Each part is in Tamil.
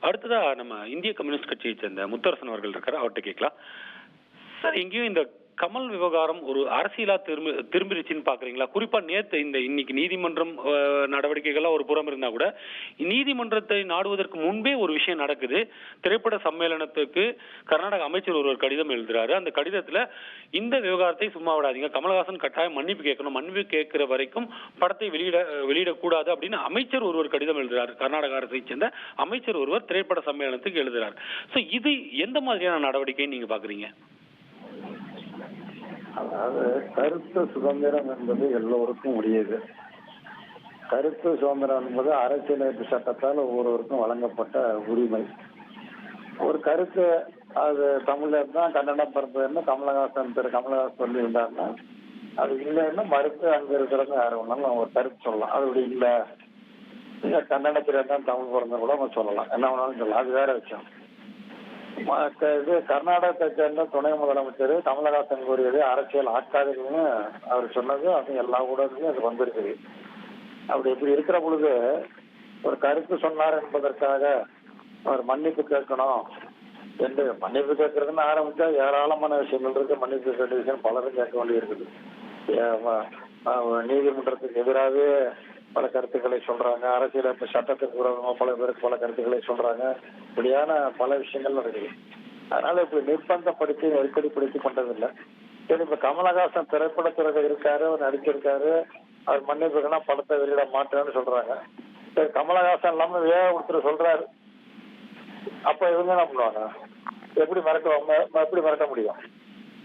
அடுத்ததா நம்ம இந்திய கம்யூனிஸ்ட் கட்சியை சேர்ந்த முத்தரசன் அவர்கள் இருக்காரு, அவர்கிட்ட கேட்கலாம். சார், எங்கேயும் இந்த கமல் விவகாரம் ஒரு அரசியலா திரும்பிருச்சுன்னு பாக்குறீங்களா? குறிப்பா நேத்து இன்னைக்கு நீதிமன்றம் நடவடிக்கைகள்லாம் ஒரு புறம் இருந்தா கூட நீதிமன்றத்தை நாடுவதற்கு முன்பே ஒரு விஷயம் நடக்குது. திரைப்பட சம்மேளனத்துக்கு கர்நாடக அமைச்சர் ஒருவர் கடிதம் எழுதுறாரு. அந்த கடிதத்துல இந்த விவகாரத்தை சும்மா விடாதீங்க, கமலஹாசன் கட்டாயம் மன்னிப்பு கேட்கணும், மன்னிப்பு கேட்கிற வரைக்கும் படத்தை வெளியிடக்கூடாது அப்படின்னு அமைச்சர் ஒருவர் கடிதம் எழுதுறாரு. கர்நாடக அரசை சேர்ந்த அமைச்சர் ஒருவர் திரைப்பட சம்மேளனத்துக்கு எழுதுறாரு. சோ இது எந்த மாதிரியான நடவடிக்கை நீங்க பாக்குறீங்க? அதாவது கருத்து சுதந்திரம் என்பது எல்லோருக்கும் உரியது. கருத்து சுதந்திரம் என்பது அரசியலமைப்பு சட்டத்தால் ஒவ்வொருவருக்கும் வழங்கப்பட்ட உரிமை. ஒரு கருத்து அது தமிழர் தான் கன்னடம் பரப்புன்னு கமலஹாசன் சொல்லியிருந்தாருன்னா அது இல்லைன்னா மறுத்து அங்க இருக்கிறவங்க யாரும் ஒன்றாலும் அவங்க கருத்து சொல்லலாம். அது இப்படி இல்லை, இல்லை கன்னடத்துல தான் தமிழ் பிறந்த கூட அவங்க சொல்லலாம், என்ன வேணாலும் சொல்லலாம், அது வேற விஷயம். இது கர்நாடகத்தை சேர்ந்த துணை முதலமைச்சர் கமலஹாசன் கூறியது அரசியல் ஆக்காதுன்னு அவர் சொன்னது அது எல்லா ஊடகத்துலையும் அது வந்திருக்குது. அப்படி இப்படி இருக்கிற பொழுது ஒரு கருத்து சொன்னார் என்பதற்காக அவர் மன்னிப்பு கேட்கணும் என்று மன்னிப்பு கேட்கறதுன்னு ஆரம்பிச்சா ஏராளமான விஷயங்கள் இருக்கு. மன்னிப்பு கேட்ட விஷயம் பலரும் கேட்க வேண்டி இருக்குது. நீதிமன்றத்துக்கு எதிராகவே பல கருத்துக்களை சொல்றாங்க, அரசியலமைப்பு சட்டத்துக்கு விரோதமா பல பேருக்கு பல கருத்துக்களை சொல்றாங்க. இப்படியான பல விஷயங்கள் இருக்குது. அதனால இப்படி நிர்பந்தப்படுத்தி நெருக்கடிப்படுத்தி கொண்டதில்லை. சரி, இப்ப கமலஹாசன் திரைப்படத்துறையில இருக்காரு, அவர் நடிச்சிருக்காரு, அவர் மன்னிப்புக்குன்னா படத்தை வெளியிட மாட்டேன்னு சொல்றாங்க. சரி, கமலஹாசன் இல்லாம ஒருத்தர் சொல்றாரு, அப்ப இவங்க என்ன பண்ணுவாங்க? எப்படி மிரட்ட முடியும்?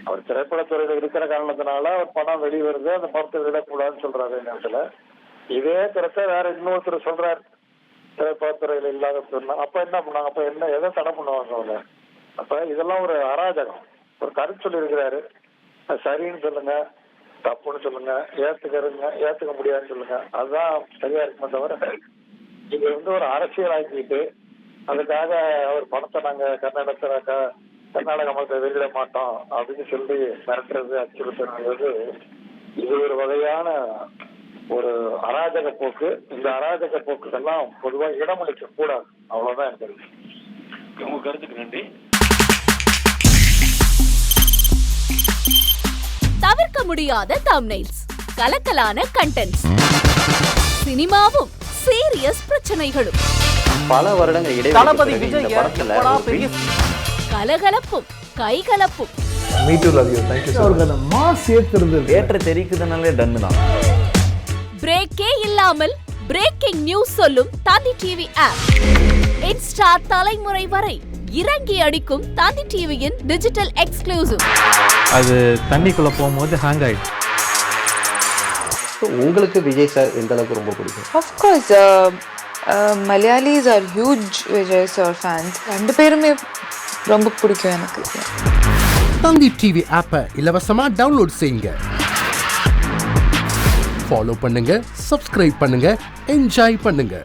அவர் திரைப்படத்துறையில இருக்கிற காரணத்தினால அவர் படம் வெளிவருது, அந்த படத்தை வெளியிடக்கூடாதுன்னு சொல்றாரு. நேரத்துல இதே கருத்தை வேற இன்னொருத்தர் சொல்றாரு திரைப்படத்துறையில இல்லாத சொன்னா அப்ப என்ன பண்ணுவாங்க? அப்ப என்ன எதை தடை பண்ணுவாங்க அவங்க? அப்ப இதெல்லாம் ஒரு அராஜகம். ஒரு கருத்து சொல்லி இருக்கிறாரு, சரின்னு சொல்லுங்க, தப்புன்னு சொல்லுங்க, ஏத்துக்க முடியாதுன்னு சொல்லுங்க, அதுதான் சரியா இருக்குமே தவிர இது ஒரு அரசியல் ஆக்கிட்டு அதுக்காக அவர் படத்தை நாங்க கர்நாடக மக்கள் வெளியிட மாட்டோம் அப்படின்னு சொல்லி மிரட்டுறது, அச்சுறுத்துறது, இது ஒரு வகையான ஒரு அராஜக போக்கு. இந்த அராஜக போக்குக்கெல்லாம் பொதுவாக இடமளிக்க கூடாது. அவ்வளவுதான் எனக்கு. உங்க கருத்துக்கு நன்றி. தவிர்க்க முடியாத தம்ப்நெயில்ஸ், கலக்கலான கண்டென்ட்ஸ், சினிமாவும் சீரியஸ் பிரச்சனைகளும், பல வருடங்கள் இடைவெளி கலகலப்பும் கைகலப்பும், ஏற்ற தெரிக்குதுனாலே டன்னு தான். பிரேக்கே இல்லாமல் பிரேக்கிங் நியூஸ் சொல்லும் தந்தி டிவி ஆப். இன்ஸ்டா தலைமுறை வரை இறங்கி அடிக்கும் தந்தி டிவியின் டிஜிட்டல் எக்ஸ்க்ளூசிவ். அது தண்ணிக்குள்ள போகும்போது ஹேங் ஆயிடுச்சு. உங்களுக்கு விஜய் சார் எந்த அளவுக்கு ரொம்ப பிடிக்கும்? Of course, Malayalis are huge Vijay sir fans. ரெண்டு பேருமே ரொம்ப பிடிக்கும் எனக்கு. தந்தி டிவி ஆப்பை இலவசமா டவுன்லோட் செய்யுங்க. ஃபாலோ பண்ணுங்க, சப்ஸ்கிரைப் பண்ணுங்க, என்ஜாய் பண்ணுங்க.